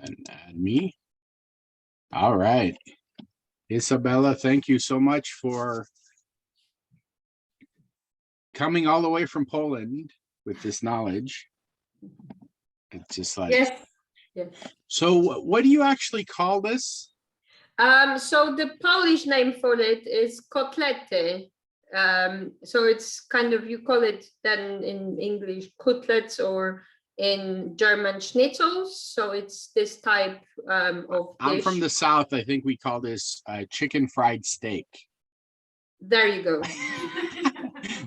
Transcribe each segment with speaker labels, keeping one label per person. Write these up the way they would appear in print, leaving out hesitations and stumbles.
Speaker 1: And add me. All right. Izabela, thank you so much for coming all the way from Poland with this knowledge. It's just like,
Speaker 2: Yes. Yes.
Speaker 1: So what do you actually call this?
Speaker 2: So the Polish name for it is kotlety. So it's kind of, you call it then in English cutlets, or in German schnitzels. So it's this type of dish.
Speaker 1: I'm from the South. I think we call this chicken fried steak.
Speaker 2: There you go.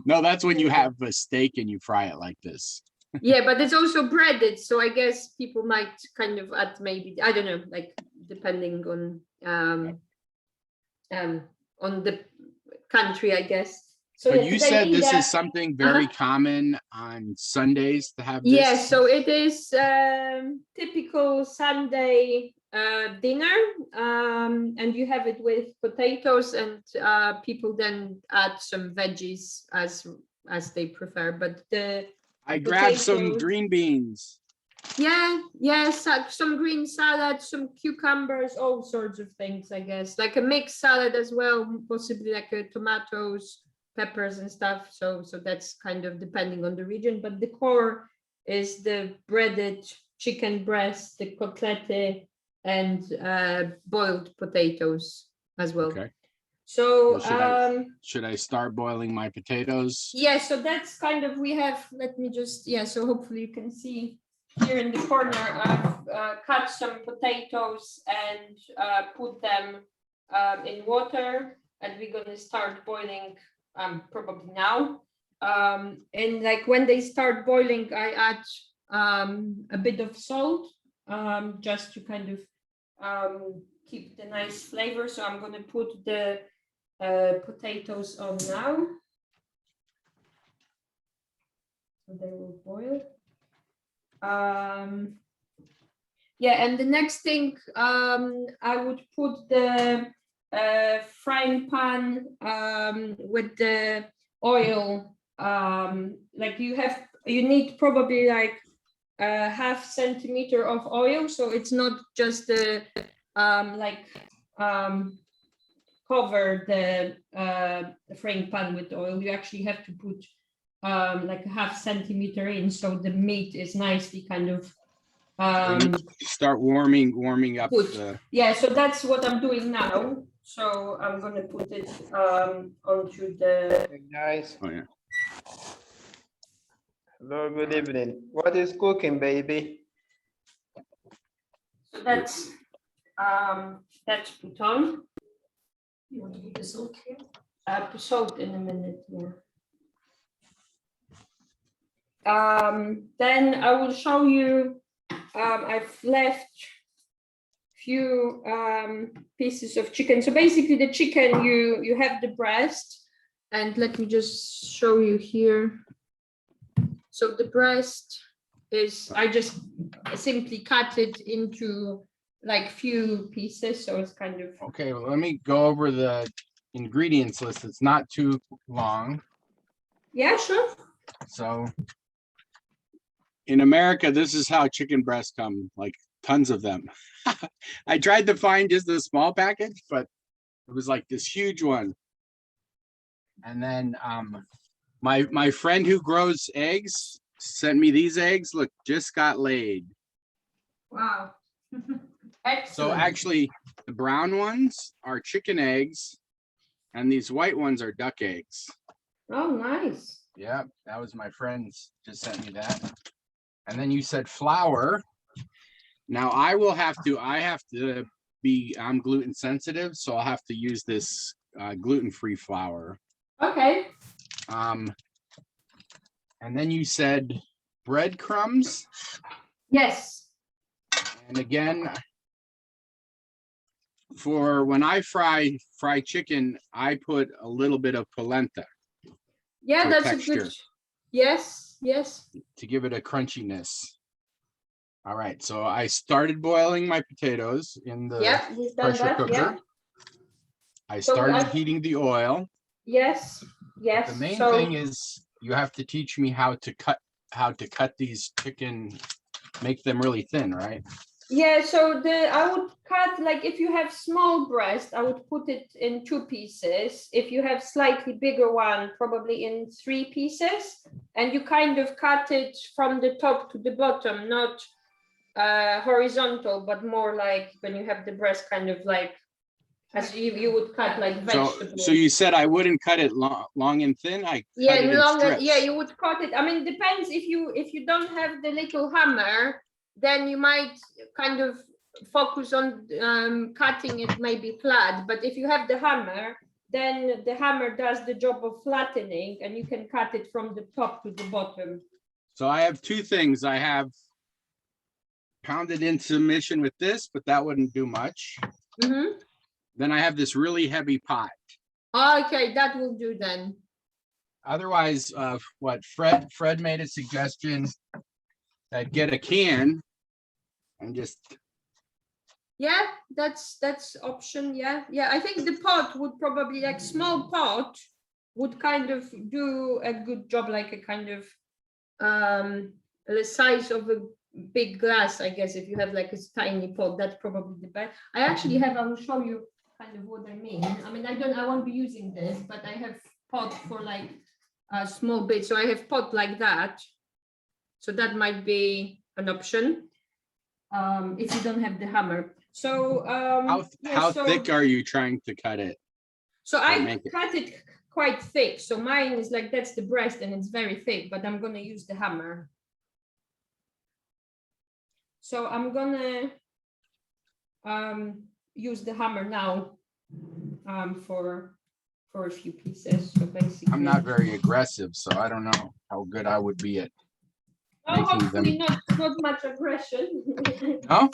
Speaker 1: No, that's when you have a steak and you fry it like this.
Speaker 2: Yeah, but it's also breaded. So I guess people might kind of add, maybe, I don't know, like depending on the country, I guess. So
Speaker 1: but
Speaker 2: yeah,
Speaker 1: you said this is something very common on Sundays to have this.
Speaker 2: Yes, so it is typical Sunday dinner, and you have it with potatoes, and people then add some veggies as they prefer. But
Speaker 1: I grabbed some green beans.
Speaker 2: Yeah, yes, some green salad, some cucumbers, all sorts of things, I guess. Like a mixed salad as well, possibly like tomatoes, peppers and stuff. So that's kind of depending on the region. But the core is the breaded chicken breast, the kotlety, and boiled potatoes as well.
Speaker 1: Okay.
Speaker 2: So
Speaker 1: should I start boiling my potatoes?
Speaker 2: Yeah, so that's kind of, we have, let me just, so hopefully you can see here in the corner, I've cut some potatoes and put them in water, and we're going to start boiling probably now. And like when they start boiling, I add a bit of salt just to kind of keep the nice flavor. So I'm going to put the potatoes on now. So they will boil. And the next thing, I would put the frying pan with the oil. Like you need probably like a half centimeter of oil, so it's not just the cover the frying pan with oil. You actually have to put like a half centimeter in, so the meat is nicely kind of
Speaker 1: start warming up.
Speaker 2: Yeah, so that's what I'm doing now. So I'm gonna put it onto the.
Speaker 3: Hey guys.
Speaker 1: Oh, yeah.
Speaker 3: Hello, good evening. What is cooking, baby?
Speaker 2: So that's put on. You want to put the salt here? Put salt in a minute. Yeah. Then I will show you. I've left few pieces of chicken. So basically, the chicken, you have the breast, and let me just show you here. So the breast is, I just simply cut it into like few pieces, so it's kind of
Speaker 1: okay. Well, let me go over the ingredients list. It's not too long.
Speaker 2: Yeah, sure.
Speaker 1: So in America, this is how chicken breasts come, like tons of them. I tried to find just a small package, but it was like this huge one. And then my friend who grows eggs sent me these eggs. Look, just got laid.
Speaker 2: Wow.
Speaker 1: So actually, the brown ones are chicken eggs, and these white ones are duck eggs.
Speaker 2: Oh, nice.
Speaker 1: Yeah, that was my friend's, just sent me that. And then you said flour. Now I have to be, I'm gluten sensitive, so I'll have to use this gluten-free flour.
Speaker 2: Okay.
Speaker 1: And then you said breadcrumbs.
Speaker 2: Yes.
Speaker 1: And again, for when I fry chicken, I put a little bit of polenta.
Speaker 2: Yeah, that's
Speaker 1: texture.
Speaker 2: a good. Yes.
Speaker 1: To give it a crunchiness. All right, so I started boiling my potatoes in the pressure cooker.
Speaker 2: Yeah.
Speaker 1: I started heating the oil.
Speaker 2: Yes.
Speaker 1: But the main thing is you have to teach me how to cut these chicken, make them really thin, right?
Speaker 2: Yeah, so I would cut, like if you have small breast, I would put it in 2 pieces. If you have slightly bigger one, probably in 3 pieces. And you kind of cut it from the top to the bottom, not horizontal, but more like when you have the breast kind of like as you would cut like vegetables.
Speaker 1: So you said I wouldn't cut it long and thin. I
Speaker 2: Yeah,
Speaker 1: cut it in
Speaker 2: long and
Speaker 1: strips.
Speaker 2: yeah, you would cut it. I mean, depends if you don't have the little hammer, then you might kind of focus on cutting it maybe flat. But if you have the hammer, then the hammer does the job of flattening, and you can cut it from the top to the bottom.
Speaker 1: So I have 2 things. I have pounded in submission with this, but that wouldn't do much.
Speaker 2: Mm-hmm.
Speaker 1: Then I have this really heavy pot.
Speaker 2: Okay, that will do then.
Speaker 1: Otherwise, what Fred made a suggestion that get a can and just.
Speaker 2: Yeah, that's option. Yeah, I think the pot would probably, like small pot would kind of do a good job, like a kind of the size of a big glass, I guess. If you have like a tiny pot, that's probably the best. I actually have, I will show you kind of what I mean. I mean, I won't be using this, but I have pot for like a small bit. So I have pot like that. So that might be an option if you don't have the hammer. So
Speaker 1: how thick are you trying to cut it?
Speaker 2: So I cut it quite thick. So mine is like, that's the breast and it's very thick, but I'm gonna use the hammer. So I'm gonna use the hammer now for a few pieces. So basically,
Speaker 1: I'm not very aggressive, so I don't know how good I would be at.
Speaker 2: Oh, hopefully not much aggression.
Speaker 1: No?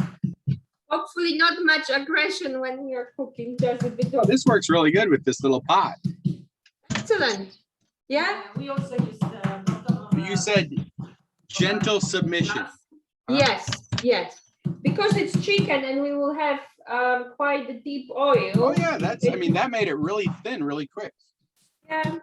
Speaker 2: Hopefully not much aggression when you're cooking, just a bit of.
Speaker 1: This works really good with this little pot.
Speaker 2: Excellent. Yeah.
Speaker 4: We also use the bottom of
Speaker 1: You said gentle submission.
Speaker 2: Yes, because it's chicken and we will have quite a deep oil.
Speaker 1: Oh yeah, I mean, that made it really thin really quick.
Speaker 2: Yeah.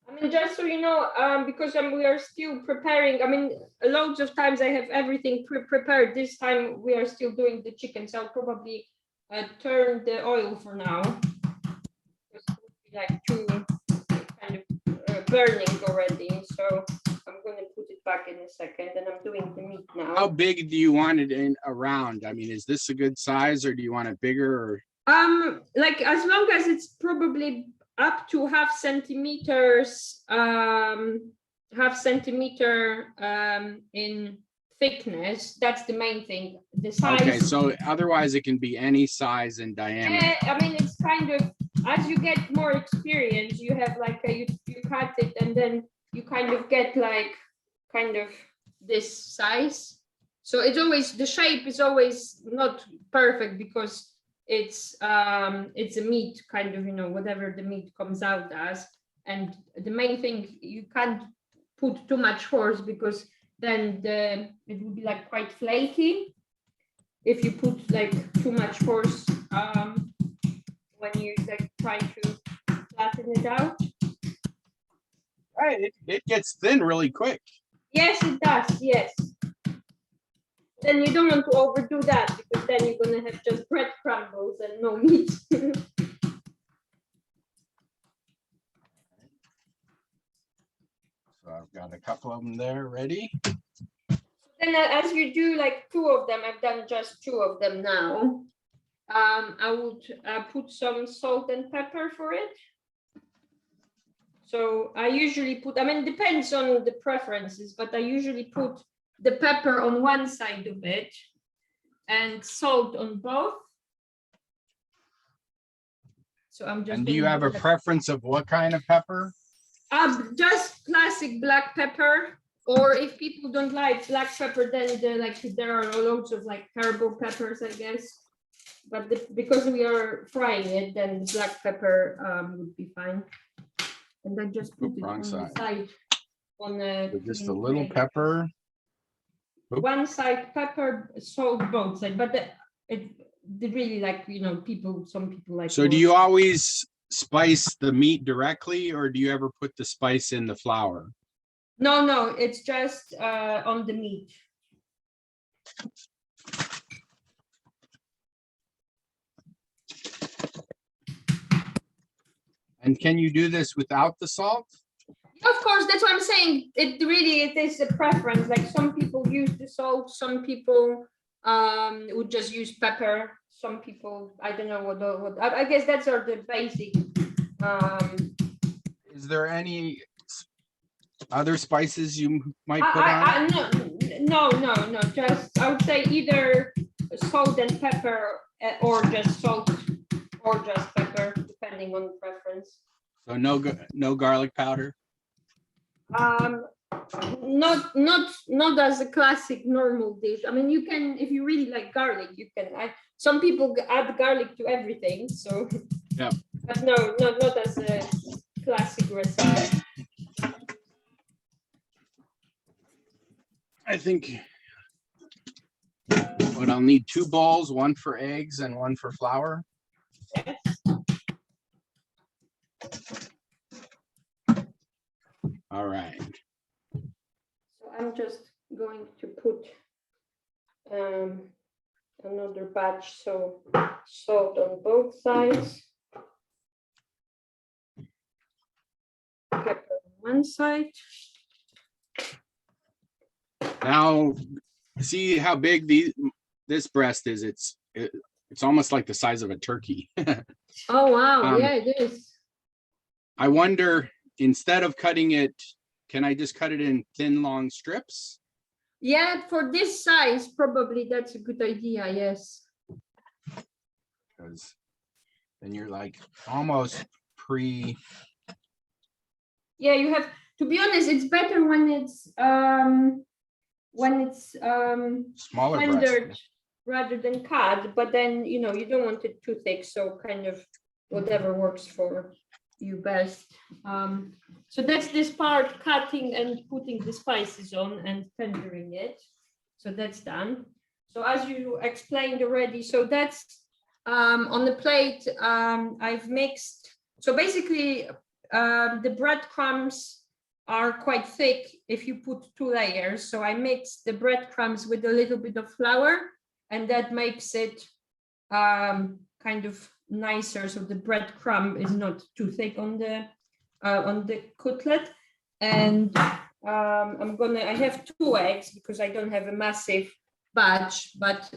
Speaker 2: I mean, just so you know, because we are still preparing. I mean, loads of times I have everything prepared. This time we are still doing the chicken, so I'll probably turn the oil for now. It's like too kind of burning already, so I'm going to put it back in a second. And I'm doing the meat now.
Speaker 1: How big do you want it in around? I mean, is this a good size, or do you want it bigger? Or
Speaker 2: like as long as it's probably up to half centimeter in thickness. That's the main thing. The size.
Speaker 1: Okay, so otherwise it can be any size in diameter.
Speaker 2: Yeah, I mean, it's kind of, as you get more experience, you have like you cut it and then you kind of get like kind of this size. So it's always, the shape is always not perfect because it's a meat kind of, you know, whatever the meat comes out as. And the main thing, you can't put too much force because then it would be like quite flaky if you put like too much force when you like try to flatten it out.
Speaker 1: Right, it gets thin really quick.
Speaker 2: Yes, it does. Yes. Then you don't want to overdo that because then you're gonna have just bread crumbles and no meat.
Speaker 1: So I've got a couple of them there ready.
Speaker 2: Then as you do like 2 of them, I've done just 2 of them now. I would put some salt and pepper for it. So I usually put, I mean, depends on the preferences, but I usually put the pepper on one side of it and salt on both. So I'm just.
Speaker 1: And do you have a preference of what kind of pepper?
Speaker 2: Just classic black pepper, or if people don't like black pepper, then there are loads of like herbal peppers, I guess. But because we are frying it, then the black pepper would be fine. And I just put it on the side.
Speaker 1: Just a little pepper.
Speaker 2: One side pepper, salt both sides, but they really like, people, some people like.
Speaker 1: So do you always spice the meat directly, or do you ever put the spice in the flour?
Speaker 2: No, it's just on the meat.
Speaker 1: And can you do this without the salt?
Speaker 2: Of course, that's what I'm saying. It is a preference. Like some people use the salt, some people would just use pepper. Some people, I don't know what I guess that's sort of the basic.
Speaker 1: Is there any other spices you might put on?
Speaker 2: No. Just I would say either salt and pepper, or just salt or just pepper, depending on preference.
Speaker 1: So no garlic powder?
Speaker 2: Not as a classic normal dish. I mean, you can, if you really like garlic, you can. Some people add garlic to everything, so
Speaker 1: yeah.
Speaker 2: But no, not as a classic recipe.
Speaker 1: I think what I'll need 2 bowls, one for eggs and one for flour.
Speaker 2: Yes.
Speaker 1: All right.
Speaker 2: So I'm just going to put another batch, so salt on both sides, pepper on one side.
Speaker 1: Now, see how big this breast is. It's almost like the size of a turkey.
Speaker 2: Oh wow, yeah, it is.
Speaker 1: I wonder, instead of cutting it, can I just cut it in thin, long strips?
Speaker 2: Yeah, for this size, probably that's a good idea, yes.
Speaker 1: Because then you're like almost pre.
Speaker 2: Yeah, you have to be honest, it's better when it's
Speaker 1: Smaller
Speaker 2: rendered
Speaker 1: breast.
Speaker 2: rather than cut, but then you don't want it too thick, so kind of whatever works for you best. So that's this part, cutting and putting the spices on and tendering it. So that's done. So as you explained already, so that's on the plate. I've mixed, so basically the breadcrumbs are quite thick if you put 2 layers. So I mixed the breadcrumbs with a little bit of flour, and that makes it kind of nicer. So the breadcrumb is not too thick on the cutlet. And I have 2 eggs because I don't have a massive batch, but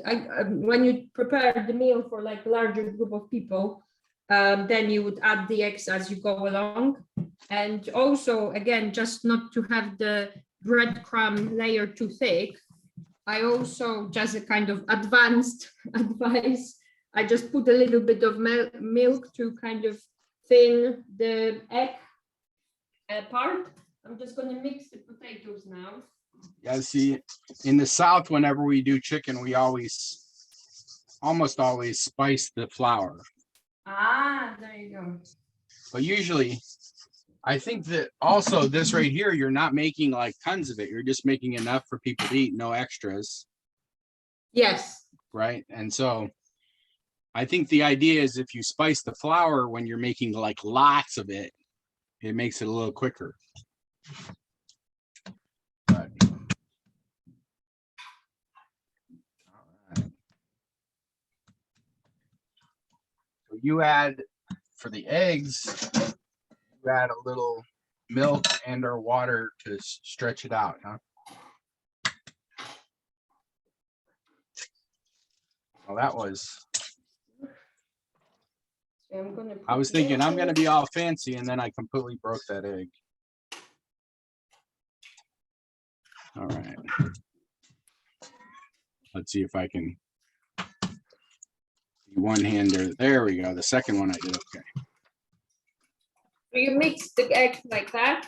Speaker 2: when you prepare the meal for like a larger group of people, then you would add the eggs as you go along. And also, again, just not to have the breadcrumb layer too thick, I also, just a kind of advanced advice, I just put a little bit of milk to kind of thin the egg part. I'm just going to mix the potatoes now.
Speaker 1: Yeah, see, in the South, whenever we do chicken, we almost always spice the flour.
Speaker 2: Ah, there you go.
Speaker 1: But usually, I think that also this right here, you're not making like tons of it. You're just making enough for people to eat, no extras.
Speaker 2: Yes.
Speaker 1: Right. And so I think the idea is if you spice the flour when you're making like lots of it, it makes it a little quicker. But, all right. So you add, for the eggs, you add a little milk and or water to stretch it out, huh? Well, that was,
Speaker 2: So
Speaker 1: I was thinking I'm going to be all fancy, and then I completely broke that egg. All right. Let's see if I can one-hander. There we go. The second one I did okay.
Speaker 2: So you mix the egg like that,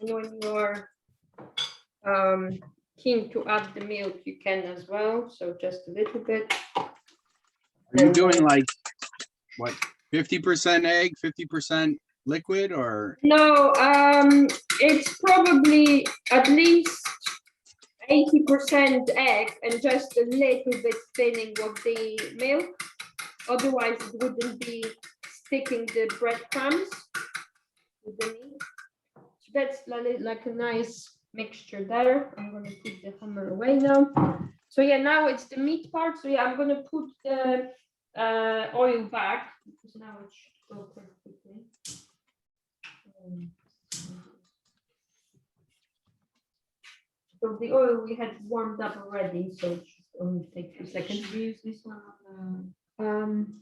Speaker 2: and when you're keen to add the milk, you can as well. So just a little bit.
Speaker 1: Are you doing like what, 50% egg, 50% liquid, or?
Speaker 2: No, it's probably at least 80% egg and just a little bit thinning of the milk. Otherwise, it wouldn't be sticking the breadcrumbs with the meat. So that's like a nice mixture there. I'm gonna put the hammer away now. So yeah, now it's the meat part. So yeah, I'm gonna put the oil back because now it should go perfectly. So the oil we had warmed up already, so it should only take 2 seconds.
Speaker 4: Should we use this one on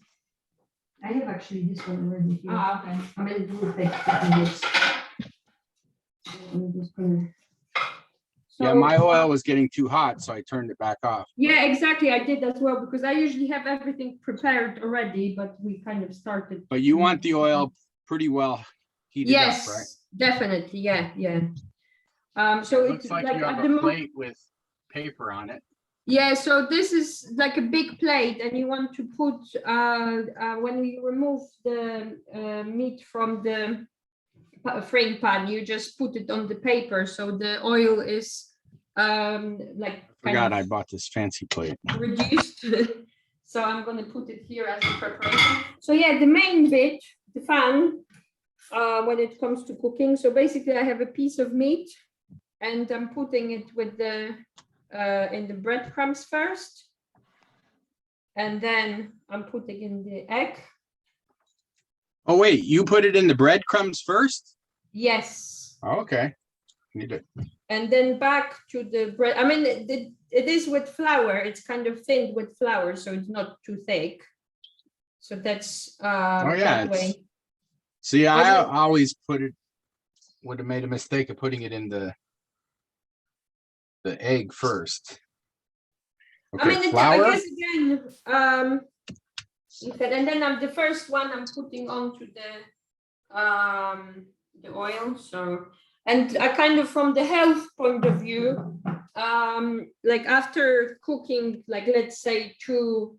Speaker 2: I
Speaker 4: I have actually this one already here.
Speaker 2: okay.
Speaker 4: I mean, it will take 2 minutes.
Speaker 2: I'm just gonna.
Speaker 1: Yeah,
Speaker 2: So,
Speaker 1: my oil was getting too hot, so I turned it back off.
Speaker 2: Yeah, exactly. I did as well because I usually have everything prepared already, but we kind of started.
Speaker 1: But you want the oil pretty well heated up, right?
Speaker 2: Yes, definitely. Yeah, yeah. So
Speaker 1: It
Speaker 2: it's
Speaker 1: looks like you
Speaker 2: at
Speaker 1: have
Speaker 2: the
Speaker 1: a
Speaker 2: moment.
Speaker 1: plate with paper on it.
Speaker 2: Yeah, so this is like a big plate, and you want to put when you remove the meat from the frying pan, you just put it on the paper, so the oil is like
Speaker 1: Forgot I bought this fancy plate.
Speaker 2: reduced. So I'm going to put it here as a preparation. So yeah, the main bit, the fun, when it comes to cooking. So basically, I have a piece of meat, and I'm putting it with the in the breadcrumbs first, and then I'm putting in the egg.
Speaker 1: Oh, wait, you put it in the breadcrumbs first?
Speaker 2: Yes.
Speaker 1: Oh, okay. Need it.
Speaker 2: And then back to the bread. I mean, it is with flour. It's kind of thinned with flour, so it's not too thick. So that's
Speaker 1: Oh, yeah,
Speaker 2: that way.
Speaker 1: See, I
Speaker 2: But
Speaker 1: always would have made a mistake of putting it in the egg first.
Speaker 2: I mean,
Speaker 1: Okay,
Speaker 2: I
Speaker 1: flour.
Speaker 2: guess again, you can, and then the first one I'm putting onto the oil. So, and I kind of from the health point of view, like after cooking, like let's say 2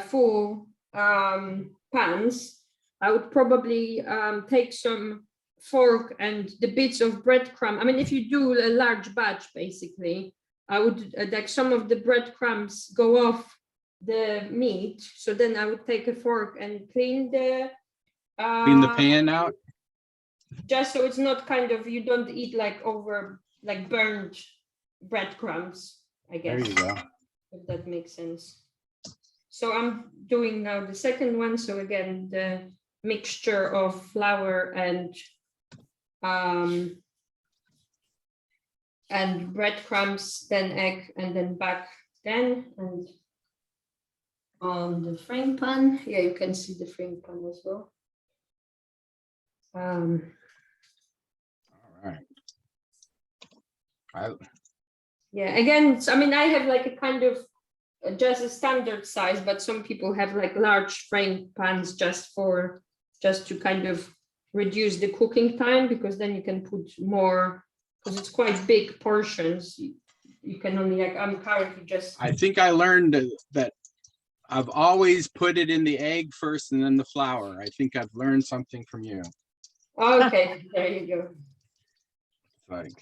Speaker 2: full pans, I would probably take some fork and the bits of breadcrumb. I mean, if you do a large batch, basically, I would like some of the breadcrumbs go off the meat. So then I would take a fork and clean the
Speaker 1: Pan out.
Speaker 2: just so it's not kind of, you don't eat like over like burned breadcrumbs, I guess.
Speaker 1: There you go.
Speaker 2: If that makes sense. So I'm doing now the second one. So again, the mixture of flour and breadcrumbs, then egg, and then back then, and on the frying pan. Yeah, you can see the frying pan as well.
Speaker 1: All right.
Speaker 2: Yeah, again, I mean, I have like a kind of just a standard size, but some people have like large frying pans just to kind of reduce the cooking time, because then you can put more, because it's quite big portions. You can only, like, I'm currently just.
Speaker 1: I think I learned that I've always put it in the egg first and then the flour. I think I've learned something from you.
Speaker 2: Okay, there you go.
Speaker 1: Like,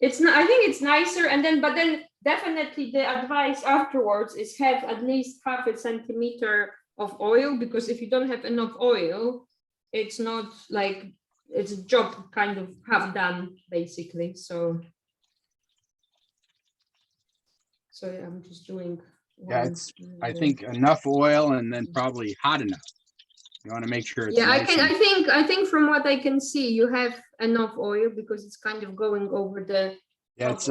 Speaker 2: It's not, I think it's nicer, and then, but then definitely the advice afterwards is have at least 0.5 centimeter of oil, because if you don't have enough oil, it's not like, it's a job kind of half done, basically. So yeah, I'm just doing.
Speaker 1: yeah, I think enough oil and then probably hot enough. You want to make sure it's
Speaker 2: Yeah,
Speaker 1: nice
Speaker 2: I think from what I can see, you have enough oil, because it's kind of going over the.
Speaker 1: yeah, it's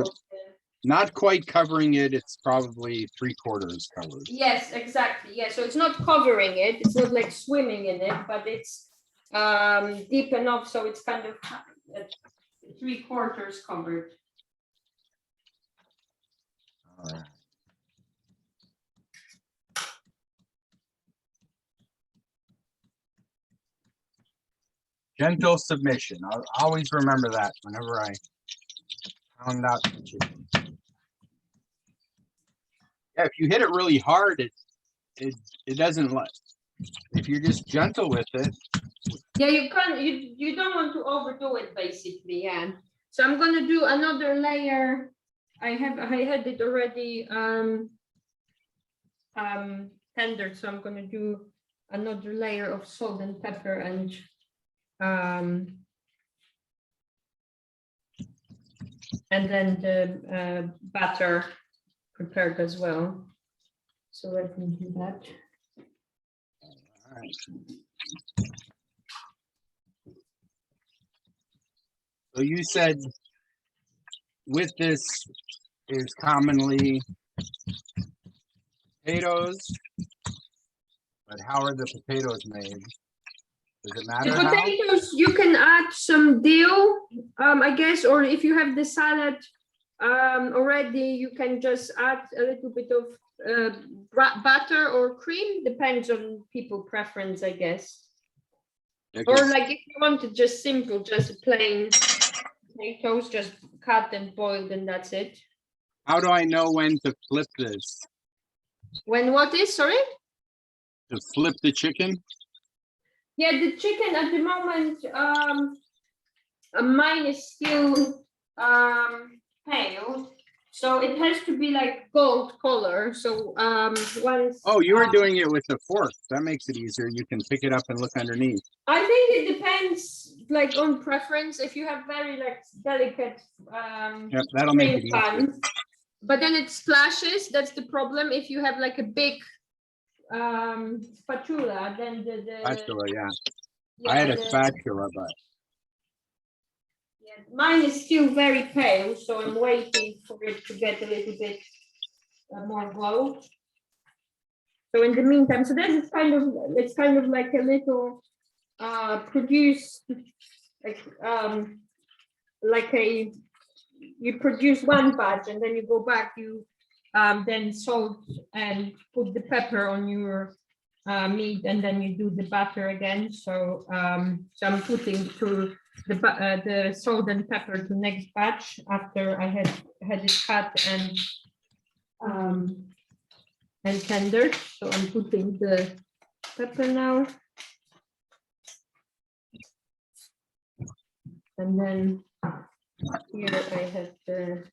Speaker 1: not quite covering it. It's probably 3/4 covered.
Speaker 2: Yes, exactly. Yeah, so it's not covering it. It's not like swimming in it, but it's deep enough so it's kind of 3/4 covered.
Speaker 1: All right. Gentle submission. I'll always remember that whenever I pound out the chicken. Yeah, if you hit it really hard, it doesn't let. If you're just gentle with it.
Speaker 2: Yeah, you don't want to overdo it, basically. Yeah. So I'm gonna do another layer I had it already tendered, so I'm gonna do another layer of salt and pepper and then the batter prepared as well. So let me do that.
Speaker 1: All right. So you said with this is commonly potatoes, but how are the potatoes made? Does it
Speaker 2: The
Speaker 1: matter how?
Speaker 2: potatoes, you can add some dill, I guess, or if you have the salad already, you can just add a little bit of butter or cream, depends on people preference, I guess. Or
Speaker 1: Because
Speaker 2: like if you want it just simple, just plain potatoes, just cut and boiled and that's it.
Speaker 1: how do I know when to flip this?
Speaker 2: When what is, sorry?
Speaker 1: To flip the chicken?
Speaker 2: Yeah, the chicken at the moment, mine is still pale, so it has to be like gold color. So once.
Speaker 1: Oh, you were doing it with a fork. That makes it easier. You can pick it up and look underneath.
Speaker 2: I think it depends, like on preference. If you have very like delicate
Speaker 1: Yep, that'll make it
Speaker 2: cream
Speaker 1: easier.
Speaker 2: pan, but then it splashes. That's the problem. If you have like a big spatula, then the
Speaker 1: Spatula, yeah.
Speaker 2: yeah,
Speaker 1: I had a
Speaker 2: the-
Speaker 1: spatula, but
Speaker 2: yeah, mine is still very pale, so I'm waiting for it to get a little bit more glow. So in the meantime, so this is kind of, it's kind of like a little produce like a, you produce one batch and then you go back, you then salt and put the pepper on your meat, and then you do the batter again. So so I'm putting to the salt and pepper to next batch after I had it cut and tendered. So I'm putting the pepper now. And then here I have the.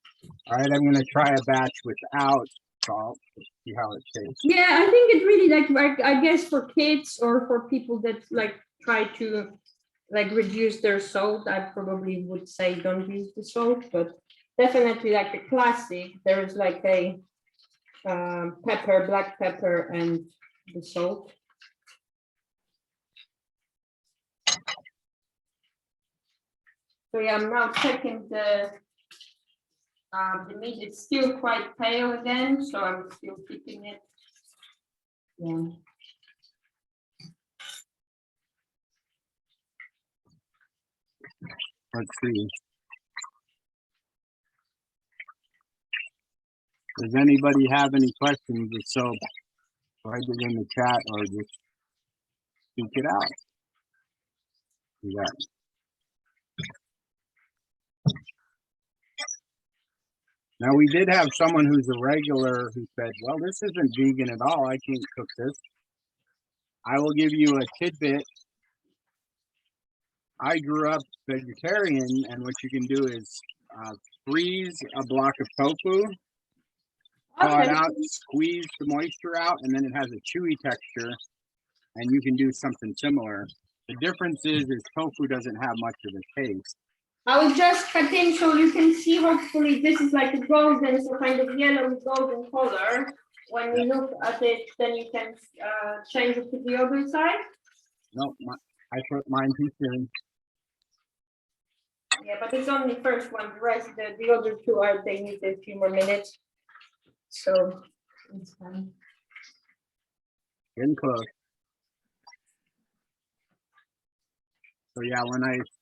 Speaker 1: all right, I'm gonna try a batch without salt to see how it tastes.
Speaker 2: Yeah, I think it really like I guess for kids or for people that like try to like reduce their salt, I probably would say don't use the salt, but definitely like a classic, there is like a pepper, black pepper and the salt. So yeah, I'm now checking the meat. It's still quite pale again, so I'm still keeping it. Yeah.
Speaker 1: Let's see. Does anybody have any questions? If so, write it in the chat or just speak it out. Yeah. Now we did have someone who's a regular who said, well, this isn't vegan at all. I can't cook this. I will give you a tidbit. I grew up vegetarian, and what you can do is freeze a block of tofu, thaw it
Speaker 2: Okay.
Speaker 1: out, squeeze the moisture out, and then it has a chewy texture, and you can do something similar. The difference is tofu doesn't have much of a taste.
Speaker 2: I will just cut in so you can see, hopefully this is like a golden, so kind of yellow golden color. When we look at it, then you can change it to the other side.
Speaker 1: No, I put mine too soon.
Speaker 2: Yeah, but it's only first one, the rest, the other two are, they need a few more minutes. So it's fine.
Speaker 1: Getting close. So yeah,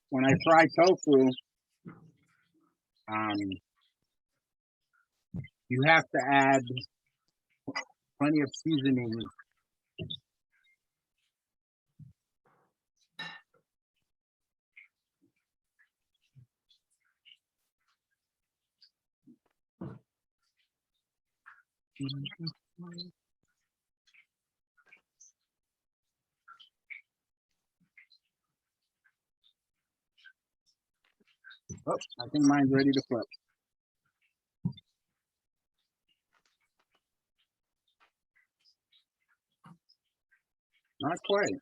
Speaker 1: when I fry tofu, you have to add plenty of seasoning. Oh, I think mine's ready to flip. Not quite.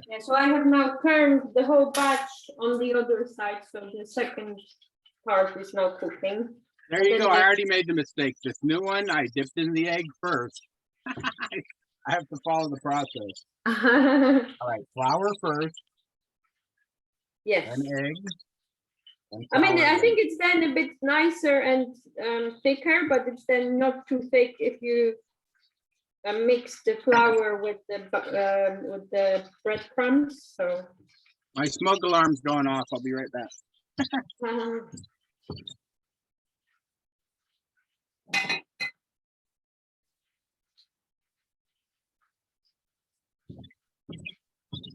Speaker 2: Yeah, so I have now turned the whole batch on the other side, so the second part is now cooking.
Speaker 1: There you
Speaker 2: Then
Speaker 1: go. I
Speaker 2: next-
Speaker 1: already made the mistake. This new one, I dipped in the egg first. I have to follow the process. All right, flour first,
Speaker 2: Yes.
Speaker 1: then egg. then
Speaker 2: I mean,
Speaker 1: flour
Speaker 2: I
Speaker 1: again.
Speaker 2: think it's then a bit nicer and thicker, but it's then not too thick if you mix the flour with the breadcrumbs. So.
Speaker 1: My smoke alarm's going off. I'll be right back.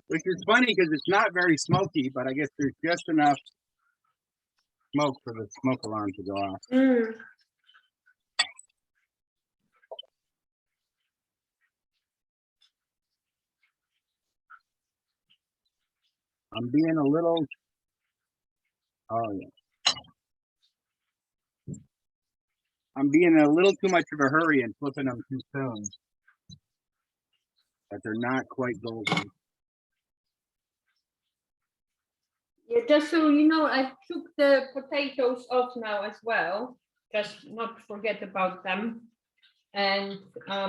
Speaker 1: Which is funny because it's not very smoky, but I guess there's just enough smoke for the smoke alarm to go off.
Speaker 2: Mm.
Speaker 1: I'm being a little. Oh yeah. I'm being a little too much of a hurry and flipping them too soon. But they're not quite golden.
Speaker 2: Yeah, just so you know, I took the potatoes off now as well. Just not forget about them. And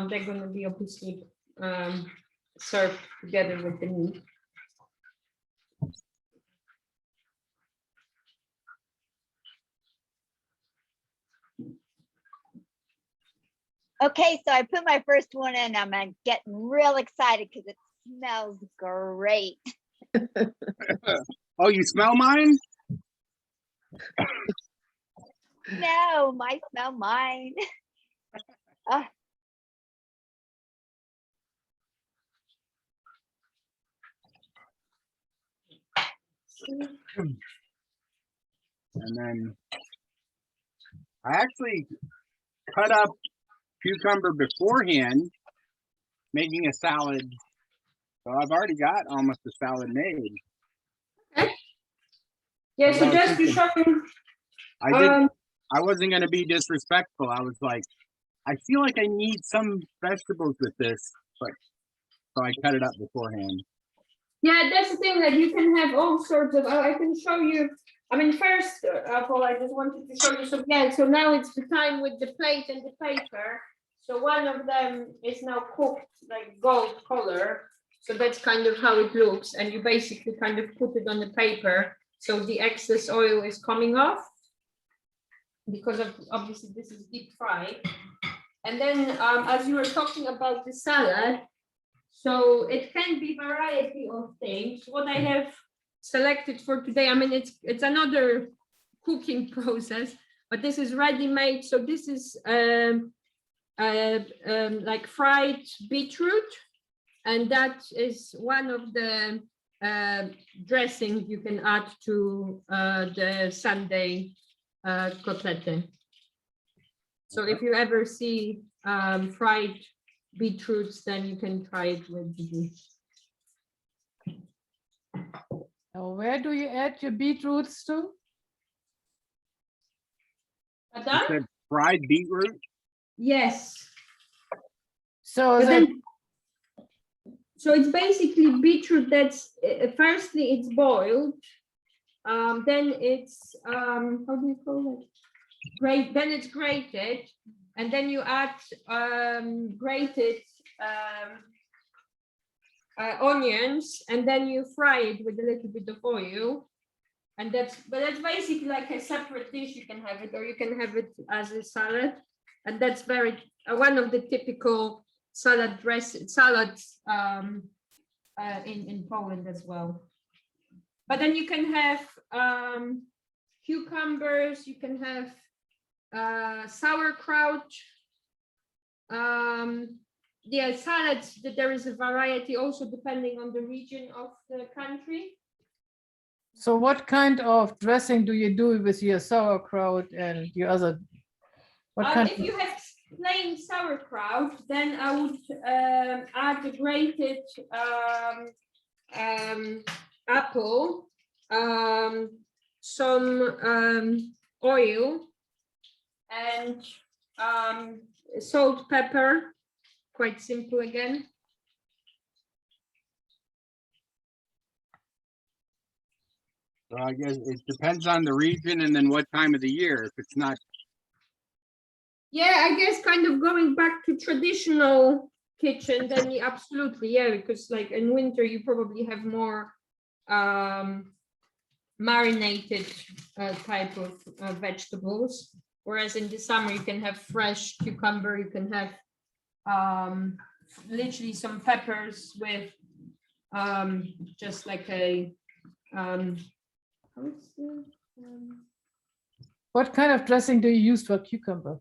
Speaker 2: they're going to be obviously served together with the meat.
Speaker 5: Okay, so I put my first one in. I'm getting real excited because it smells great.
Speaker 1: Oh, you smell mine?
Speaker 5: No, I smell mine. Oh,
Speaker 1: And then I actually cut up cucumber beforehand, making a salad. So I've already got almost a salad made.
Speaker 2: Yeah, so
Speaker 1: I was
Speaker 2: just to
Speaker 1: thinking-
Speaker 2: show you,
Speaker 1: I didn't. I wasn't going to be disrespectful. I was like, I feel like I need some vegetables with this, but so I cut it up beforehand.
Speaker 2: yeah, that's the thing that you can have all sorts of. I can show you. I mean, first of all, I just wanted to show you. So yeah, so now it's the time with the plate and the paper. So one of them is now cooked like gold color. So that's kind of how it looks, and you basically kind of put it on the paper, so the excess oil is coming off. Because of obviously this is deep fried. And then as you were talking about the salad, so it can be variety of things. What I have selected for today, I mean, it's another cooking process, but this is ready-made. So this is like fried beetroot, and that is one of the dressing you can add to the Sunday kotlety. So if you ever see fried beetroots, then you can try it with this.
Speaker 6: Where do you add your beetroots to?
Speaker 1: You said fried beetroot.
Speaker 2: Yes.
Speaker 6: So
Speaker 2: But
Speaker 6: the,
Speaker 2: then, so it's basically beetroot that's firstly it's boiled, then it's how do you call it? Then it's grated, and then you add grated onions, and then you fry it with a little bit of oil, and that's basically like a separate dish. You can have it, or you can have it as a salad, and that's very one of the typical salads in Poland as well. But then you can have cucumbers, you can have sauerkraut. Yeah, salads, there is a variety also depending on the region of the country.
Speaker 6: so what kind of dressing do you do with your sauerkraut and your other? What kind
Speaker 2: If you have plain sauerkraut, then I would add the grated apple, some oil and salt, pepper, quite simple again.
Speaker 1: So I guess it depends on the region and then what time of the year. If it's not,
Speaker 2: Yeah, I guess kind of going back to traditional kitchen, then absolutely, yeah, because like in winter you probably have more marinated type of vegetables, whereas in the summer you can have fresh cucumber, you can have literally some peppers with just like a
Speaker 6: What kind of dressing do you use for cucumber?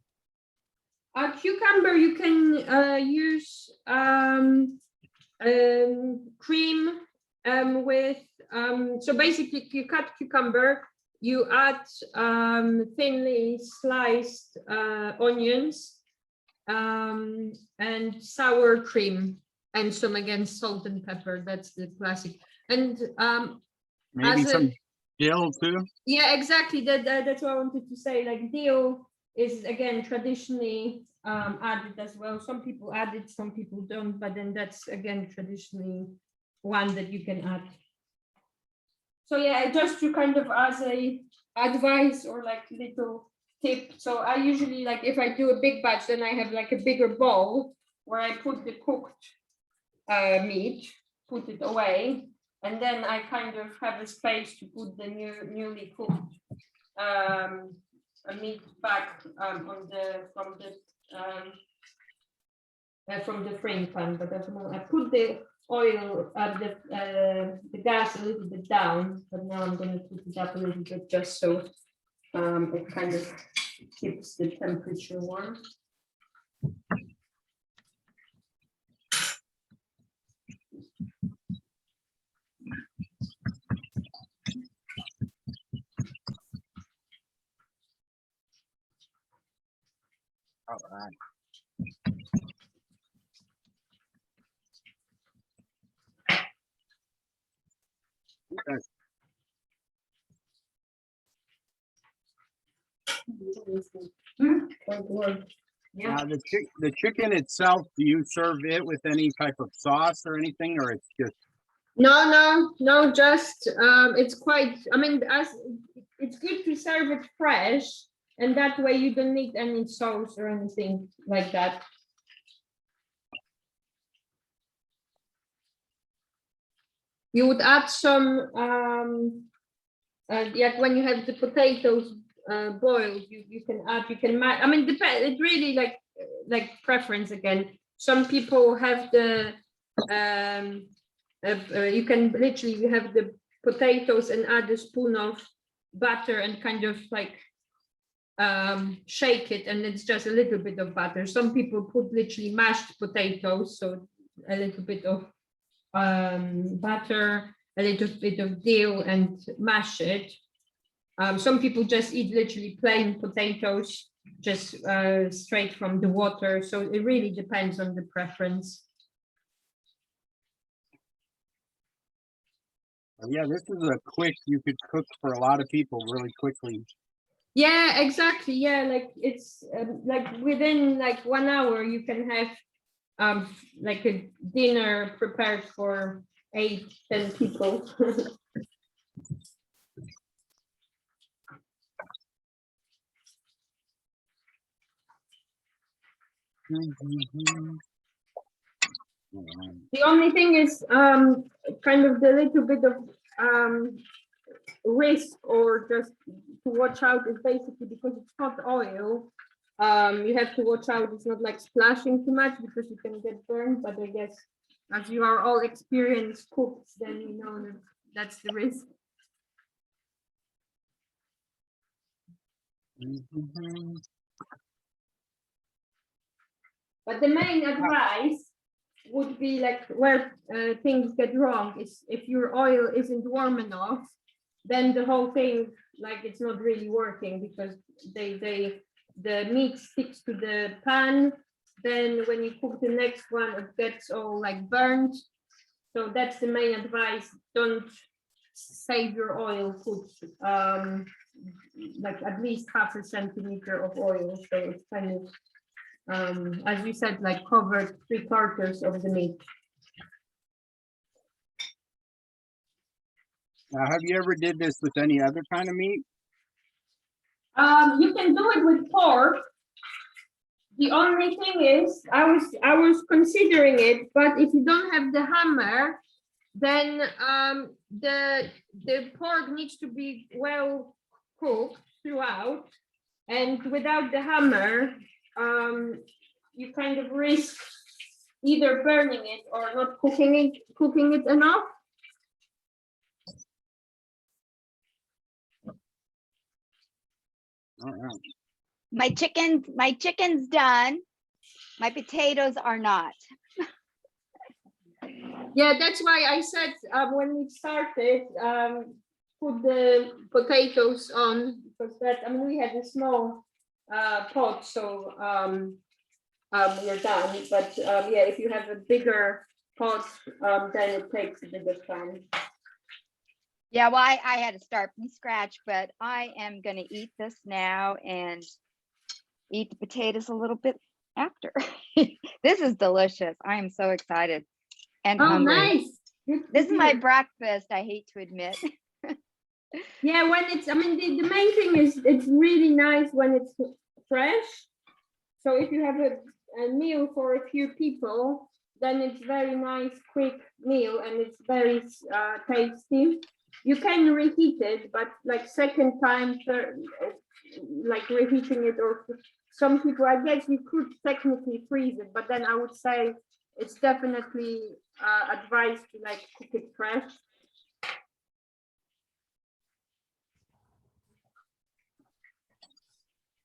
Speaker 2: cucumber, you can use cream with, so basically you cut cucumber, you add thinly sliced onions and sour cream and some, again, salt and pepper. That's the classic. And
Speaker 1: maybe
Speaker 2: as a-
Speaker 1: some dill too.
Speaker 2: yeah, exactly. That's what I wanted to say. Like dill is again traditionally added as well. Some people add it, some people don't, but then that's again traditionally one that you can add. So yeah, just to kind of as a advice or like little tip. So I usually, like if I do a big batch, then I have like a bigger bowl where I put the cooked meat, put it away, and then I kind of have a space to put the newly cooked meat back from the frying pan. But at the moment, I put the oil at the gas a little bit down, but now I'm going to put it up a little bit just so it kind of keeps the temperature warm.
Speaker 1: All right. Okay.
Speaker 2: Yeah.
Speaker 1: Now the chicken itself, do you serve it with any type of sauce or anything, or it's just?
Speaker 2: No, just it's quite, I mean, as it's good to serve it fresh, and that way you don't need any sauce or anything like that. You would add some like when you have the potatoes boiled, you can add, I mean, it really like preference again. Some people have the you can literally have the potatoes and add a spoon of butter and kind of like shake it, and it's just a little bit of butter. Some people put literally mashed potatoes, so a little bit of butter, a little bit of dill, and mash it. Some people just eat literally plain potatoes, just straight from the water. So it really depends on the preference.
Speaker 1: Yeah, this is a quick, you could cook for a lot of people really quickly.
Speaker 2: Yeah, exactly. Yeah, like it's like within like 1 hour you can have like a dinner prepared for 8-10 people. The only thing is kind of the little bit of risk or just to watch out is basically because it's hot oil. You have to watch out it's not like splashing too much because you can get burned, but I guess as you are all experienced cooks, then you know that that's the risk. But the main advice would be like where things get wrong is if your oil isn't warm enough, then the whole thing, like it's not really working because the meat sticks to the pan. Then when you cook the next one, it gets all like burnt. So that's the main advice. Don't save your oil, put like at least 0.5 centimeter of oil. So it's kind of, as you said, like covered 3/4 of the meat.
Speaker 1: Now, have you ever did this with any other kind of meat?
Speaker 2: You can do it with pork. The only thing is, I was considering it, but if you don't have the hammer, then the pork needs to be well cooked throughout, and without the hammer, you kind of risk either burning it or not cooking it enough.
Speaker 1: All right.
Speaker 5: My chicken's done. My potatoes are not.
Speaker 2: Yeah, that's why I said when we started, put the potatoes on, because that, I mean, we had a small pot, so we're done. But yeah, if you have a bigger pot, then it takes a bit of time.
Speaker 5: Yeah, well, I had to start from scratch, but I am gonna eat this now and eat the potatoes a little bit after. This is delicious. I am so excited and
Speaker 2: Oh,
Speaker 5: hungry.
Speaker 2: nice.
Speaker 5: This is my breakfast, I hate to admit.
Speaker 2: Yeah, when it's, I mean, the main thing is it's really nice when it's fresh. So if you have a meal for a few people, then it's very nice, quick meal, and it's very tasty. You can reheat it, but like second time, like reheating it, or some people, I guess you could technically freeze it, but then I would say it's definitely advised to like cook it fresh.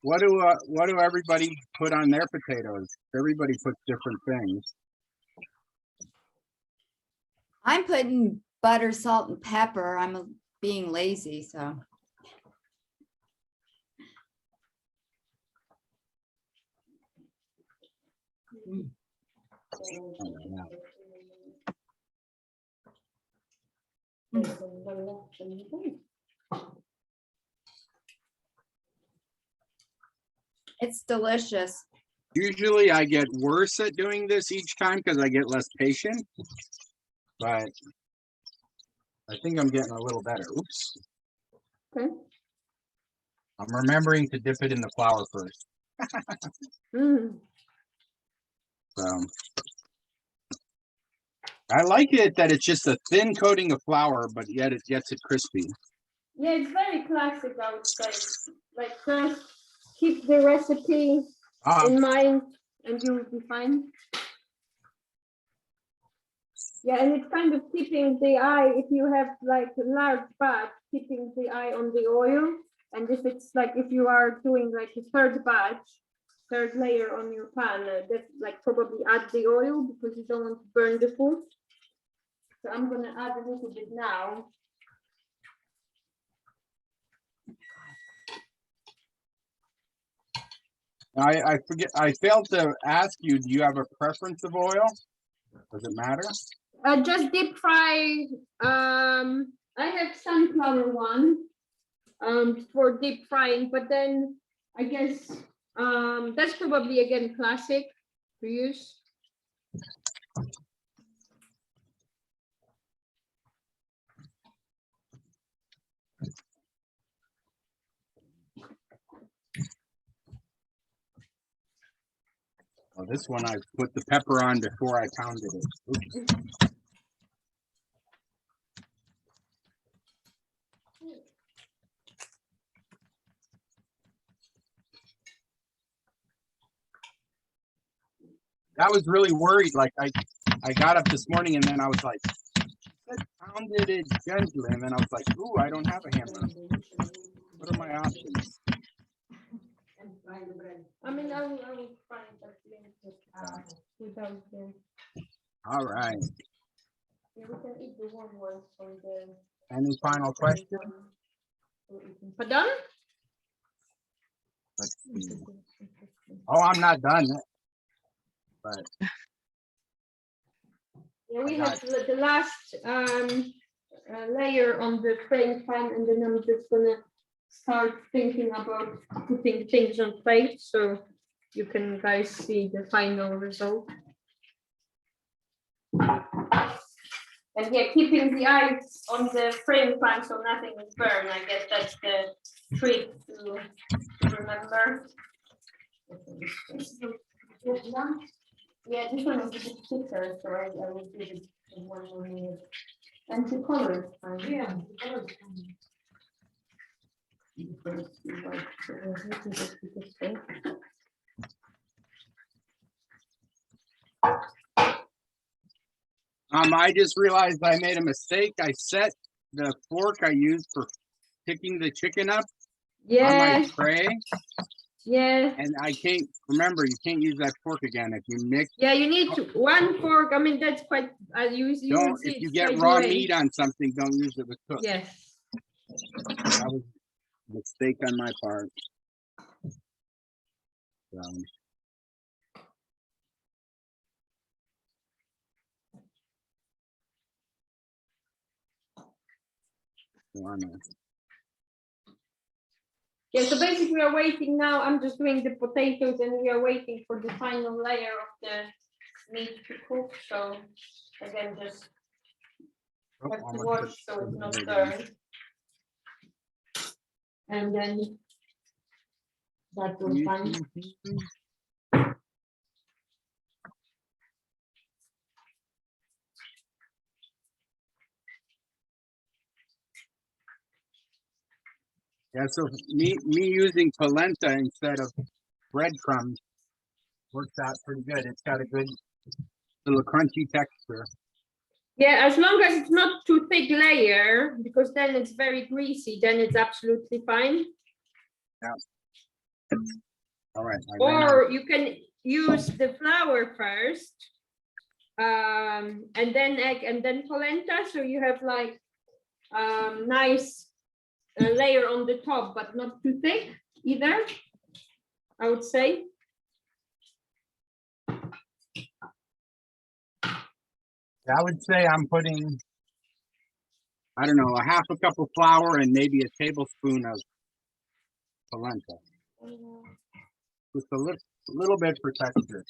Speaker 1: What do everybody put on their potatoes? Everybody puts different things.
Speaker 7: I'm putting butter, salt, and pepper. I'm being lazy, so. It's delicious.
Speaker 1: Usually I get worse at doing this each time because I get less patient, but I think I'm getting a little better. Oops.
Speaker 2: Okay.
Speaker 1: I'm remembering to dip it in the flour first. So I like it that it's just a thin coating of flour, but yet it gets it crispy.
Speaker 2: Yeah, it's very classic, I would say. Like just keep the recipe in mind and you will be fine. Yeah, and it's kind of keeping the eye, if you have like a large batch, keeping the eye on the oil. And if it's like, if you are doing like a third layer on your pan, that's like probably add the oil because you don't want to burn the food. So I'm gonna add a little bit now.
Speaker 1: I forget, I failed to ask you, do you have a preference of oil? Does it matter?
Speaker 2: Just deep fry. I have sunflower one for deep frying, but then I guess that's probably again classic to use.
Speaker 1: Well, this one I put the pepper on before I pounded it. Oops. I was really worried. Like I got up this morning and then I was like, I pounded it gently, and then I was like, ooh, I don't have a hammer. What are my options?
Speaker 2: I mean, I will find that link without the.
Speaker 1: All right.
Speaker 2: Yeah, we can eat the warm ones from the.
Speaker 1: Any final question?
Speaker 2: Pardon?
Speaker 1: Let's see. Oh, I'm not done. But
Speaker 2: Yeah, we have the last layer on the frying pan, and then I'm just gonna start thinking about putting things on plate so you can guys see the final result. And yeah, keeping the eyes on the frying pan so nothing is burned. I guess that's the trick to remember. Yeah, this one was a bit thicker, so I will give it 1 more minute. And the color is fine.
Speaker 4: Yeah. the color is fine.
Speaker 1: I just realized I made a mistake. I set the fork I used for picking the chicken up on
Speaker 2: Yeah,
Speaker 1: my tray,
Speaker 2: yeah,
Speaker 1: and I can't remember. You can't use that fork again if you mix.
Speaker 2: yeah. You need to, 1 fork. I mean, that's quite. You will
Speaker 1: Don't
Speaker 2: see
Speaker 1: if
Speaker 2: it
Speaker 1: you get
Speaker 2: straight
Speaker 1: raw
Speaker 2: away.
Speaker 1: meat on something, don't use it with cook.
Speaker 2: Yes.
Speaker 1: That was a mistake on my part. So,
Speaker 2: Yeah, so basically we are waiting now. I'm just doing the potatoes and we are waiting for the final layer of the meat to cook. So again, just have to watch so it's not burned. And then that will fine.
Speaker 1: yeah, so me using polenta instead of breadcrumbs works out pretty good. It's got a good little crunchy texture.
Speaker 2: Yeah, as long as it's not too thick layer, because then it's very greasy, then it's absolutely fine.
Speaker 1: Yeah. All right. I ran out.
Speaker 2: Or you can use the flour first, and then egg, and then polenta. So you have like nice layer on the top, but not too thick either, I would say.
Speaker 1: I would say I'm putting, I don't know, a half a cup of flour and maybe a tablespoon of polenta. Just a little bit for texture.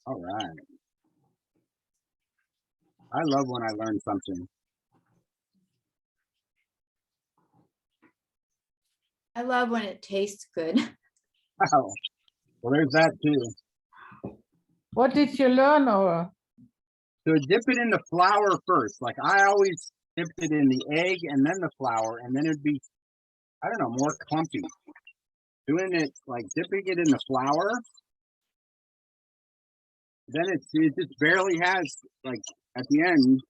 Speaker 1: All right. I love when I learn something.
Speaker 7: I love when it tastes good.
Speaker 1: Wow. Well, there's that too.
Speaker 6: What did you learn, or?
Speaker 1: So dip it in the flour first. Like I always dipped it in the egg and then the flour, and then it'd be, I don't know, more clumpy. Doing it like dipping it in the flour, then it just barely has, like at the end,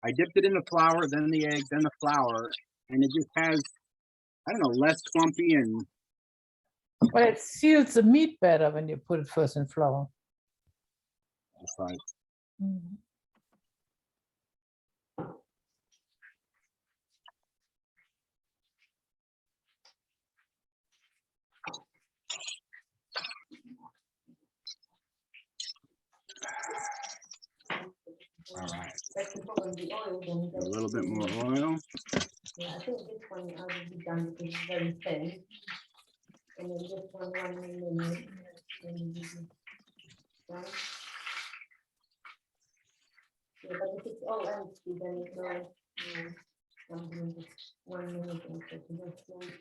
Speaker 1: I dipped it in the flour, then the egg, then the flour, and it just has, I don't know, less clumpy and.
Speaker 6: Well, it seals the meat better when you put it first in flour.
Speaker 1: That's right.
Speaker 6: Mhm.
Speaker 1: All right.
Speaker 2: That's the problem, the oil, then
Speaker 1: A little bit more oil.
Speaker 2: Yeah, I think this one I will be done because it's very thin. And then this one minute. Right? Yeah, but if it's all empty, then it's no. I'm doing this 1 minute and so this one.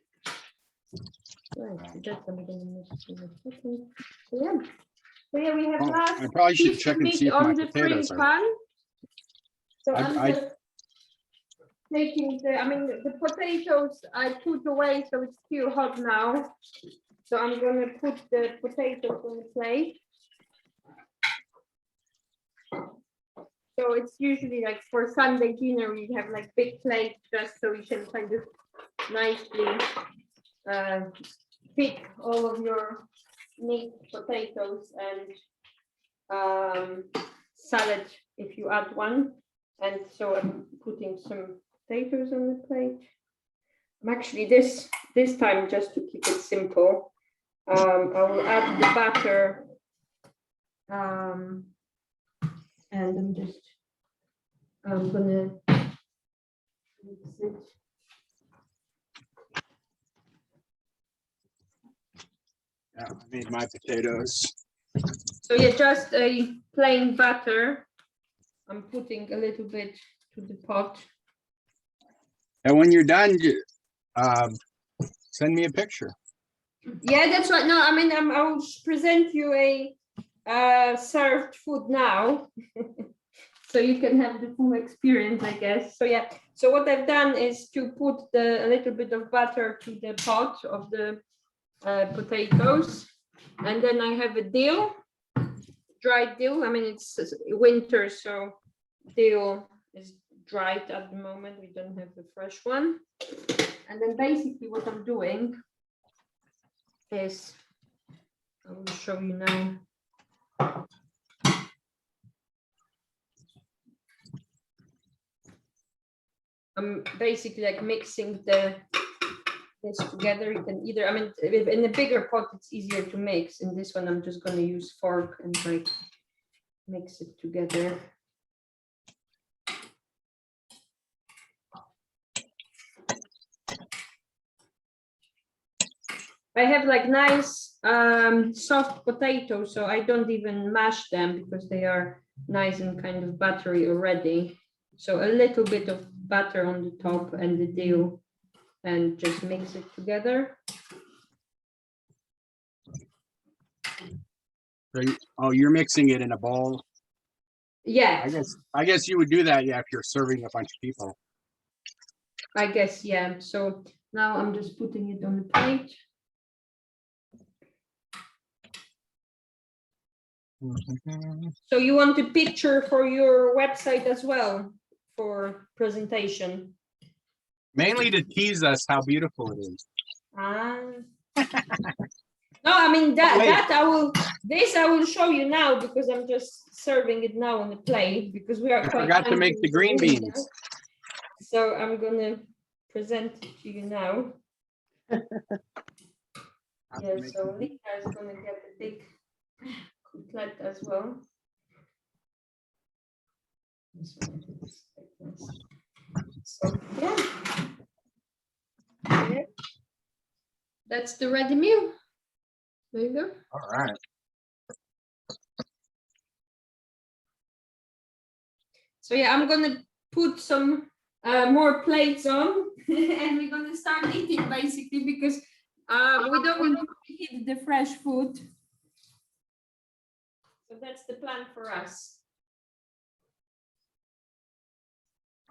Speaker 2: Right, so that's what I'm gonna mix it with. Okay. So yeah, we have
Speaker 1: Oh,
Speaker 2: last
Speaker 1: I probably should
Speaker 2: piece of
Speaker 1: check and
Speaker 2: meat
Speaker 1: see if my
Speaker 2: on the frying
Speaker 1: potatoes are.
Speaker 2: pan. So I'm
Speaker 1: I
Speaker 2: just taking the potatoes I put away, so it's still hot now. So I'm gonna put the potatoes on the plate. So it's usually like for Sunday dinner, we have like big plates just so you can kind of nicely pick all of your meat, potatoes, and salad if you add one. And so I'm putting some potatoes on the plate. I'm actually this time, just to keep it simple, I will add the batter. And I'm gonna mix it.
Speaker 1: Yeah, I made my potatoes.
Speaker 2: So yeah, just a plain batter. I'm putting a little bit to the pot.
Speaker 1: And when you're done, send me a picture.
Speaker 2: Yeah, that's right. No, I mean, I will present you a served food now. So you can have the full experience, I guess. So yeah, so what I've done is to put a little bit of butter to the pot of the potatoes. And then I have a dill, dried dill. I mean, it's winter, so dill is dried at the moment. We don't have the fresh one. And then basically what I'm doing is, I will show you now. I'm basically like mixing this together. You can either, I mean, in a bigger pot, it's easier to mix. In this one, I'm just going to use fork and like mix it together. I have like nice soft potatoes, so I don't even mash them because they are nice and kind of buttery already. So a little bit of butter on the top and the dill, and just mix it together.
Speaker 1: So you're mixing it in a bowl.
Speaker 2: Yeah,
Speaker 1: I guess you would do that, yeah, if you're serving a bunch of people.
Speaker 2: I guess, yeah. So now I'm just putting it on the plate. So you want a picture for your website as well for presentation?
Speaker 1: Mainly to tease us how beautiful it is.
Speaker 2: No, I mean
Speaker 1: Oh, wait.
Speaker 2: I will show you now because I'm just serving it now on the plate because we are
Speaker 1: I
Speaker 2: quite
Speaker 1: forgot to make the green
Speaker 2: hungry
Speaker 1: beans.
Speaker 2: now. So I'm gonna present it to you now. Yeah, so Lika is gonna get a big cutlet as well. This one is like this. So yeah. Yeah. That's the ready meal. There you go.
Speaker 1: All right.
Speaker 2: So yeah, I'm gonna put some more plates on and we're gonna start eating basically because we don't want to hit the fresh food. So that's the plan for us.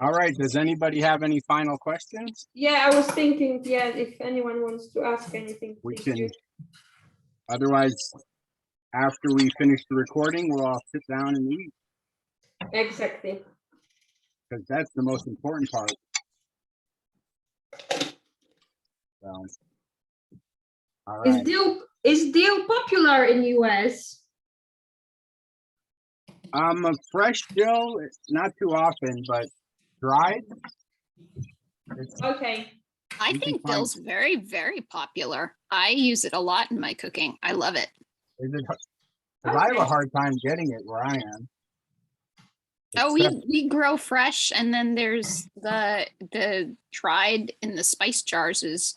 Speaker 1: All right. Does anybody have any final questions?
Speaker 2: Yeah, I was thinking, yeah, if anyone wants to ask anything,
Speaker 1: We
Speaker 2: please
Speaker 1: can.
Speaker 2: do.
Speaker 1: Otherwise, after we finish the recording, we'll all sit down and eat
Speaker 2: Exactly.
Speaker 1: because that's the most important part. So, all right.
Speaker 2: Is dill popular in US?
Speaker 1: A fresh dill, not too often, but dried.
Speaker 2: Okay.
Speaker 8: I
Speaker 1: You can
Speaker 8: think
Speaker 1: find-
Speaker 8: dill's very, very popular. I use it a lot in my cooking. I love it.
Speaker 1: Is it? 'Cause I have a hard time getting it where I am.
Speaker 8: Oh,
Speaker 1: Except-
Speaker 8: we grow fresh, and then there's the dried in the spice jars is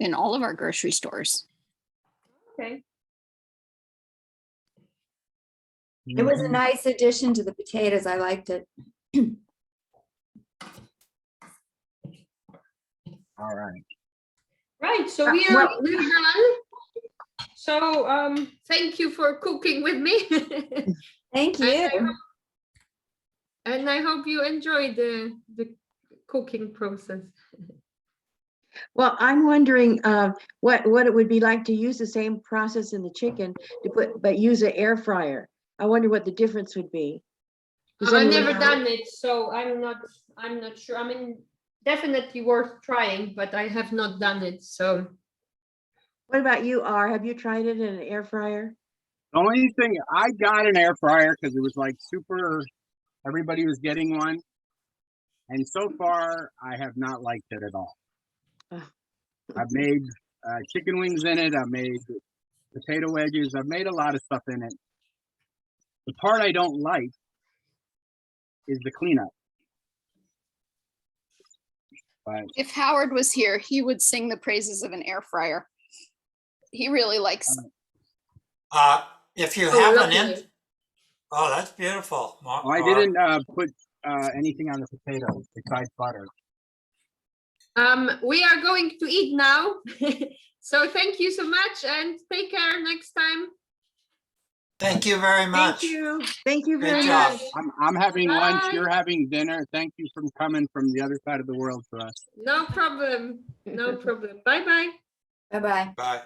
Speaker 8: in all of our grocery stores.
Speaker 2: Okay.
Speaker 7: It was a nice addition to the potatoes. I liked it.
Speaker 1: All right.
Speaker 2: Right, so we're done. So thank you for cooking with me.
Speaker 7: Thank you.
Speaker 2: And I hope you enjoy the cooking process.
Speaker 9: Well, I'm wondering what it would be like to use the same process in the chicken but use an air fryer. I wonder what the difference would be. Does
Speaker 2: I've
Speaker 9: anyone
Speaker 2: never
Speaker 9: know?
Speaker 2: done it, so I'm not sure. I mean, definitely worth trying, but I have not done it. So
Speaker 9: What about you, R? Have you tried it in an air fryer?
Speaker 1: The only thing I got an air fryer because it was like super everybody was getting one. And so far, I have not liked it at all. I've made chicken wings in it. I've made potato wedges. I've made a lot of stuff in it. The part I don't like is the cleanup. But
Speaker 8: If Howard was here, he would sing the praises of an air fryer. He really likes.
Speaker 10: If you
Speaker 2: Oh,
Speaker 10: have
Speaker 2: lovely.
Speaker 10: an oh, that's beautiful.
Speaker 1: I didn't put anything on the potatoes besides butter.
Speaker 2: We are going to eat now. So thank you so much and take care next time.
Speaker 10: Thank you very much.
Speaker 9: Thank you. Thank you
Speaker 10: Good
Speaker 9: very
Speaker 10: job.
Speaker 9: much.
Speaker 1: I'm having lunch.
Speaker 2: Bye.
Speaker 1: You're having dinner. Thank you for coming from the other side of the world to us.
Speaker 2: No problem. No problem. Bye bye.
Speaker 7: Bye-bye.
Speaker 10: Bye.